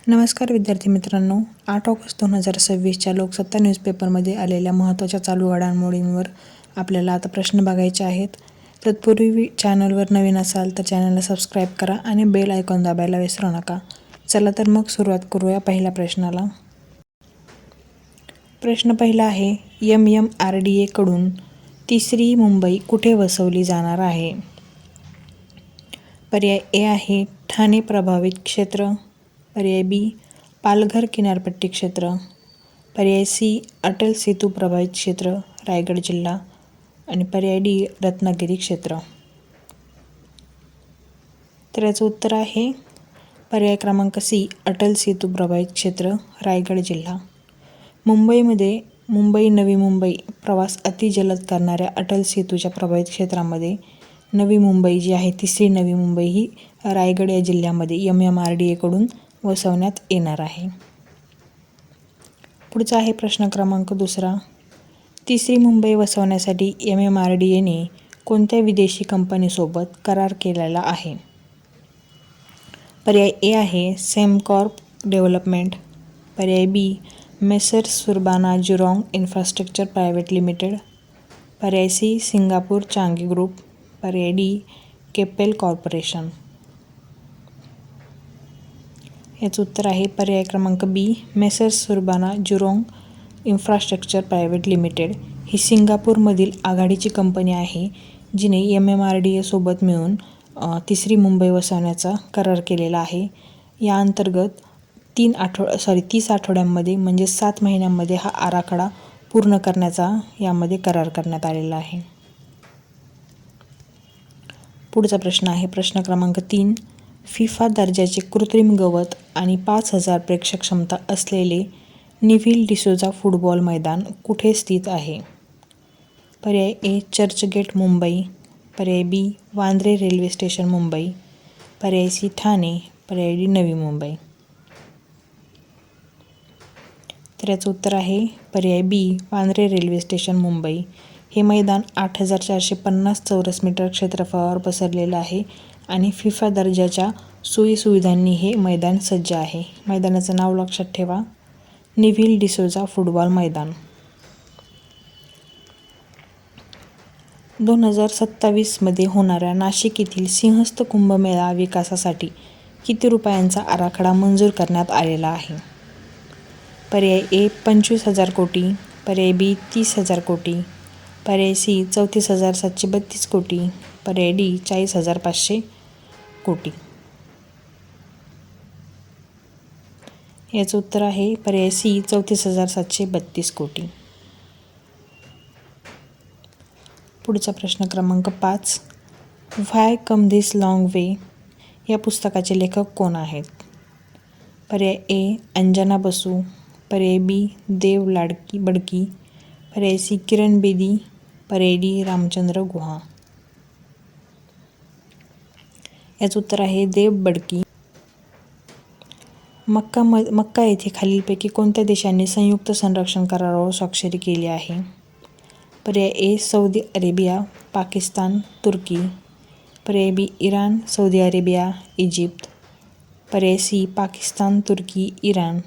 नमस्कार विद्यार्थी मित्रांनो, 8 ऑगस्ट 2026च्या लोकसत्ता न्यूजपेपरमध्ये आलेल्या महत्त्वाच्या चालू घडामोडींवर आपल्याला आता प्रश्न बघायचे आहेत. तत्पूर्वी चॅनलवर नवीन असाल तर चॅनलला सबस्क्राईब करा आणि बेल आयकॉन दाबायला विसरू नका. चला तर मग सुरुवात करूया पहिल्या प्रश्नाला. प्रश्न पहिला आहे, MMRDA कडून तिसरी मुंबई कुठे वसवली जाणार आहे? पर्याय ए आहे ठाणे प्रभावित क्षेत्र, पर्याय बी पालघर किनारपट्टी क्षेत्र, पर्याय सी अटल सेतू प्रभावित क्षेत्र रायगड जिल्हा आणि पर्याय डी रत्नागिरी क्षेत्र. तर याचं उत्तर आहे पर्याय क्रमांक सी अटल सेतू प्रभावित क्षेत्र रायगड जिल्हा. मुंबईमध्ये मुंबई नवी मुंबई प्रवास अतिजलद करणाऱ्या अटल सेतूच्या प्रभावित क्षेत्रामध्ये नवी मुंबई जी आहे, तिसरी नवी मुंबई ही रायगड या जिल्ह्यामध्ये MMRDA कडून वसवण्यात येणार आहे. पुढचा आहे प्रश्न क्रमांक दुसरा. तिसरी मुंबई वसवण्यासाठी MMRDAने कोणत्या विदेशी कंपनीसोबत करार केलेला आहे? पर्याय ए आहे सेमकॉर्प डेव्हलपमेंट, पर्याय B Messrs Surbana Jurong infrastructure private limited, पर्याय सी सिंगापूर चांगी ग्रुप, पर्याय डी केपेल कॉर्पोरेशन. याचं उत्तर आहे पर्याय क्रमांक B Messrs Surbana Jurong infrastructure private limited. ही सिंगापूरमधील आघाडीची कंपनी आहे जिने MMRDA सोबत मिळून तिसरी मुंबई वसवण्याचा करार केलेला आहे. या अंतर्गत 30 आठवड्यांमध्ये म्हणजे 7 महिन्यांमध्ये हा आराखडा पूर्ण करण्याचा यामध्ये करार करण्यात आलेला आहे. पुढचा प्रश्न आहे प्रश्न क्रमांक 3. फिफा दर्जाचे कृत्रिम गवत आणि 5,000 प्रेक्षक क्षमता असलेले निव्हिल डिसोझा फुटबॉल मैदान कुठे स्थित आहे? पर्याय ए चर्चगेट मुंबई, पर्याय बी वांद्रे रेल्वे स्टेशन मुंबई, पर्याय सी ठाणे, पर्याय डी नवी मुंबई. तर याचं उत्तर आहे पर्याय बी वांद्रे रेल्वे स्टेशन मुंबई. हे मैदान 8,450 चौरस मीटर क्षेत्रफळावर पसरलेलं आहे आणि फिफा दर्जाच्या सोयीसुविधांनी हे मैदान सज्ज आहे. मैदानाचं नाव लक्षात ठेवा, निव्हिल डिसोझा फुटबॉल मैदान. 2027मध्ये होणाऱ्या नाशिक येथील सिंहस्थ कुंभमेळा विकासासाठी किती रुपयांचा आराखडा मंजूर करण्यात आलेला आहे? पर्याय ए 25,000 कोटी, पर्याय बी 30,000 कोटी, पर्याय सी 34,732 कोटी, पर्याय डी 40,500 कोटी. याचं उत्तर आहे पर्याय सी 34,732 कोटी. पुढचा प्रश्न क्रमांक 5. व्हाय कम धिस लाँग वे या पुस्तकाचे लेखक कोण आहेत? पर्याय ए अंजना बसू, पर्याय बी देव बडकी, पर्याय सी किरण बेदी, पर्याय डी रामचंद्र गुहा. याचं उत्तर आहे देव बडकी. मक्का येथे खालीलपैकी कोणत्या देशांनी संयुक्त संरक्षण करारावर स्वाक्षरी केली आहे? पर्याय ए सौदी अरेबिया, पाकिस्तान, तुर्की, पर्याय बी इराण, सौदी अरेबिया, इजिप्त, पर्याय सी पाकिस्तान, तुर्की, इराण,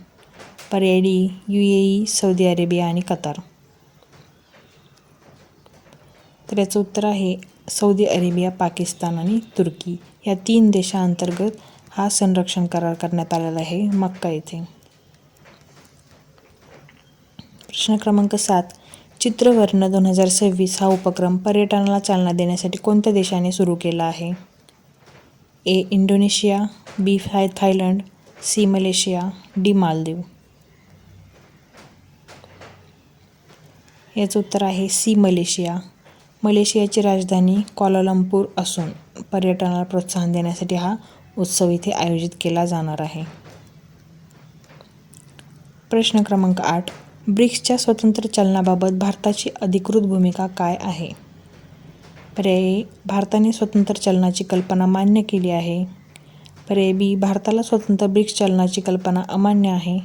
पर्याय डी UAE, सौदी अरेबिया आणि कतार. तर याचं उत्तर आहे सौदी अरेबिया, पाकिस्तान आणि तुर्की या 3 देशांअंतर्गत हा संरक्षण करार करण्यात आलेला आहे मक्का येथे. प्रश्न क्रमांक 7. चित्रवर्ण 2026 हा उपक्रम पर्यटनाला चालना देण्यासाठी कोणत्या देशाने सुरू केला आहे? A Indonesia, B Thailand, C Malaysia, D Maldives. याचं उत्तर आहे सी मलेशिया. मलेशियाची राजधानी क्वालालंपूर असून पर्यटनाला प्रोत्साहन देण्यासाठी हा उत्सव इथे आयोजित केला जाणार आहे. प्रश्न क्रमांक 8. ब्रिक्सच्या स्वतंत्र चलनाबाबत भारताची अधिकृत भूमिका काय आहे? पर्याय भारताने स्वतंत्र चलनाची कल्पना मान्य केली आहे, पर्याय बी भारताला स्वतंत्र ब्रिक्स चलनाची कल्पना अमान्य आहे,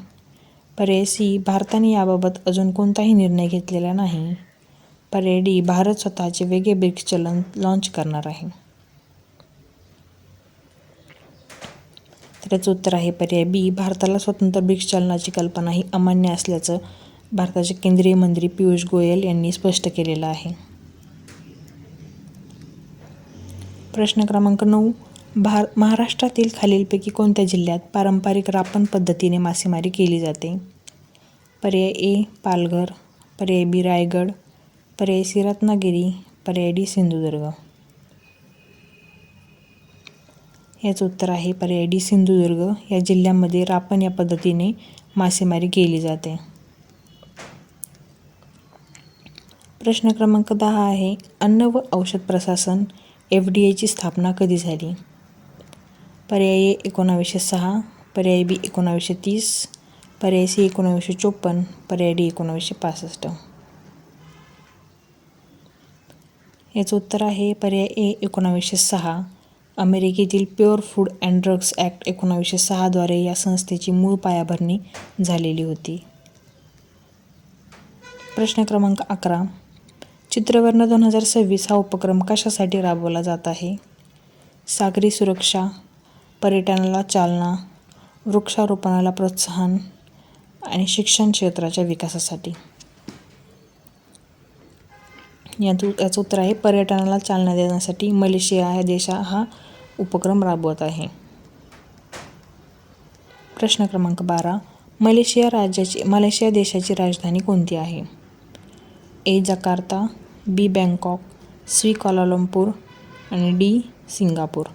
पर्याय सी भारताने याबाबत अजून कोणताही निर्णय घेतलेला नाही, पर्याय डी भारत स्वतःचे वेगळे ब्रिक्स चलन लॉन्च करणार आहे. तर याचं उत्तर आहे पर्याय बी, भारताला स्वतंत्र ब्रिक्स चलनाची कल्पना ही अमान्य असल्याचं भारताचे केंद्रीय मंत्री पियुष गोयल यांनी स्पष्ट केलेलं आहे. प्रश्न क्रमांक 9. महाराष्ट्रातील खालीलपैकी कोणत्या जिल्ह्यात पारंपरिक रापण पद्धतीने मासेमारी केली जाते? पर्याय ए पालघर, पर्याय बी रायगड, पर्याय सी रत्नागिरी, पर्याय डी सिंधुदुर्ग. याचं उत्तर आहे पर्याय डी सिंधुदुर्ग. या जिल्ह्यामध्ये रापण या पद्धतीने मासेमारी केली जाते. प्रश्न क्रमांक 10 आहे, अन्न व औषध प्रशासन FDAची स्थापना कधी झाली? पर्याय ए 1906, पर्याय बी 1930, पर्याय सी 1954, पर्याय डी 1965. याचं उत्तर आहे पर्याय ए 1906. अमेरिकेतील pure food and drugs act 1906 द्वारे या संस्थेची मूळ पायाभरणी झालेली होती. प्रश्न क्रमांक 11. चित्रवर्ण 2026 हा उपक्रम कशासाठी राबवला जात आहे? सागरी सुरक्षा, पर्यटनाला चालना, वृक्षारोपणाला प्रोत्साहन आणि शिक्षण क्षेत्राच्या विकासासाठी. याचं उत्तर आहे पर्यटनाला चालना देण्यासाठी मलेशिया या देश हा उपक्रम राबवत आहे. प्रश्न क्रमांक 12. मलेशिया देशाची राजधानी कोणती आहे? ए जकार्ता, बी बँकॉक, सी क्वालालंपूर आणि डी सिंगापूर.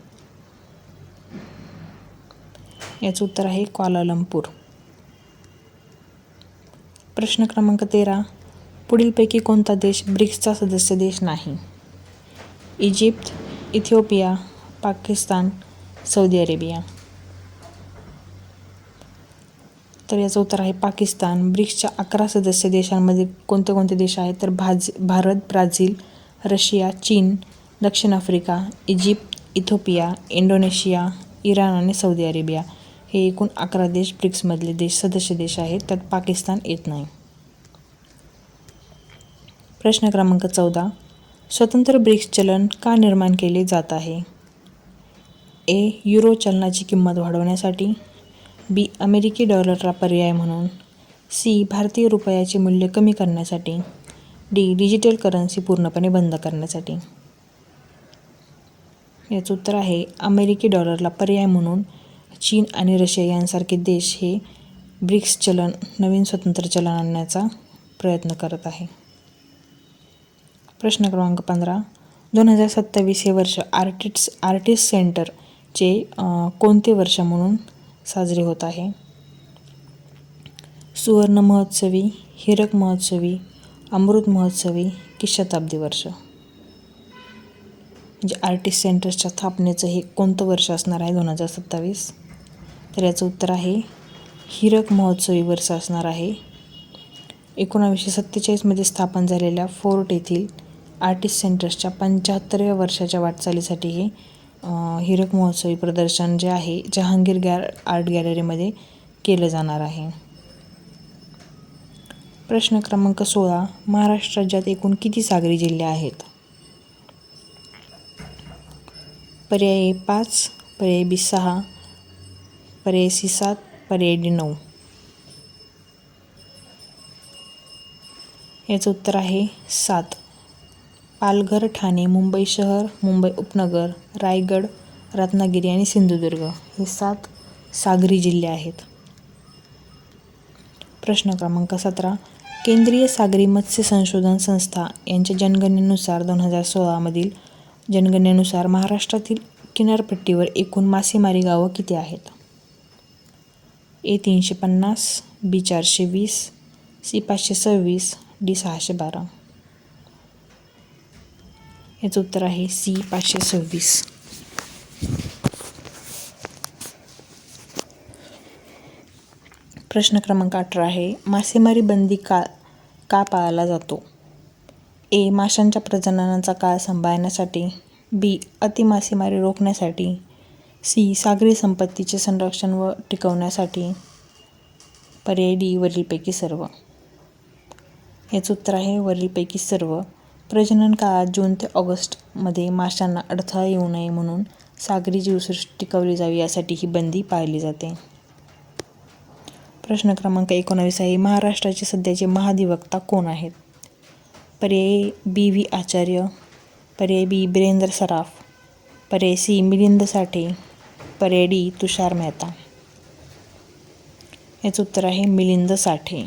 याचं उत्तर आहे क्वालालंपूर. प्रश्न क्रमांक 13. पुढीलपैकी कोणता देश ब्रिक्सचा सदस्य देश नाही? Egypt, Ethiopia, Pakistan, Saudi Arabia. तर याचं उत्तर आहे पाकिस्तान. ब्रिक्सच्या 11 सदस्य देशांमध्ये कोणते कोणते देश आहेत? तर भारत, ब्राझील, रशिया, चीन, दक्षिण Africa, Egypt, Ethiopia, Indonesia, Iran आणि सौदी अरेबिया हे एकूण 11 देश ब्रिक्समधले सदस्य देश आहेत. त्यात पाकिस्तान येत नाही. प्रश्न क्रमांक 14. स्वतंत्र ब्रिक्स चलन का निर्माण केले जात आहे? ए युरो चलनाची किंमत वाढवण्यासाठी, बी अमेरिकी डॉलरला पर्याय म्हणून, सी भारतीय रुपयाचे मूल्य कमी करण्यासाठी, डी डिजिटल करन्सी पूर्णपणे बंद करण्यासाठी. याचं उत्तर आहे अमेरिकी डॉलरला पर्याय म्हणून चीन आणि रशिया यांसारखे देश हे ब्रिक्स चलन नवीन स्वतंत्र चलन आणण्याचा प्रयत्न करत आहे. प्रश्न क्रमांक 15. 2027 हे वर्ष आर्टिस्ट सेंटरचे कोणते वर्ष म्हणून साजरे होत आहे? सुवर्ण महोत्सवी, हीरक महोत्सवी, अमृत महोत्सवी की शताब्दी वर्ष? म्हणजे आर्टिस्ट सेंटर्सच्या स्थापनेचं हे कोणतं वर्ष असणार आहे 2027? तर याचं उत्तर आहे हीरक महोत्सवी वर्ष असणार आहे. 1947 स्थापन झालेल्या फोर्ट येथील आर्टिस्ट सेंटर्सच्या 75व्या वर्षाच्या वाटचालीसाठी हे हीरक महोत्सवी प्रदर्शन जे आहे जहांगीर आर्ट गॅलरीमध्ये केलं जाणार आहे. प्रश्न क्रमांक 16. महाराष्ट्र राज्यात एकूण किती सागरी जिल्हे आहेत? पर्याय ए 5, पर्याय बी 6, पर्याय सी 7, पर्याय डी 9. याचं उत्तर आहे 7. पालघर, ठाणे, मुंबई शहर, मुंबई उपनगर, रायगड, रत्नागिरी आणि सिंधुदुर्ग हे 7 सागरी जिल्हे आहेत. प्रश्न क्रमांक 17. केंद्रीय सागरी मत्स्य संशोधन संस्था यांच्या जनगणनेनुसार 2016 जनगणनेनुसार महाराष्ट्रातील किनारपट्टीवर एकूण मासेमारी गावं किती आहेत? ए 350, बी 420, सी 526, डी 612. याचं उत्तर आहे सी 526. प्रश्न क्रमांक 18 आहे, मासेमारी बंदी का पाळला जातो? ए माशांच्या प्रजननाचा काळ सांभाळण्यासाठी, बी अतिमासेमारी रोखण्यासाठी, सी सागरी संपत्तीचे संरक्षण व टिकवण्यासाठी, पर्याय डी वरीलपैकी सर्व. याचं उत्तर आहे वरीलपैकी सर्व. प्रजनन काळात जून ते ऑगस्टमध्ये माशांना अडथळा येऊ नये म्हणून सागरी जीवसृष्टी टिकवली जावी यासाठी ही बंदी पाळली जाते. प्रश्न क्रमांक 19 आहे. महाराष्ट्राचे सध्याचे महाधिवक्ता कोण आहेत? पर्याय बी. व्ही. आचार्य, पर्याय बी. बिरेंद्र सराफ, पर्याय सी. मिलिंद साठे, पर्याय डी. तुषार मेहता. याचं उत्तर आहे मिलिंद साठे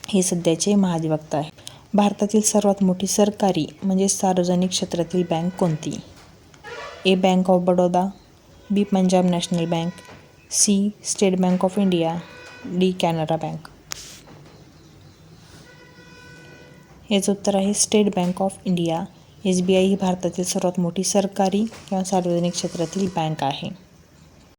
हे सध्याचे महाधिवक्ता आहे. भारतातील सर्वात मोठी सरकारी म्हणजे सार्वजनिक क्षेत्रातील बँक कोणती? A. Bank of Baroda, B. Punjab national bank, C. State bank of India, D. Canara bank. याचं उत्तर आहे state bank of India. SBI ही भारतातील सर्वात मोठी सरकारी किंवा सार्वजनिक क्षेत्रातील बँक आहे.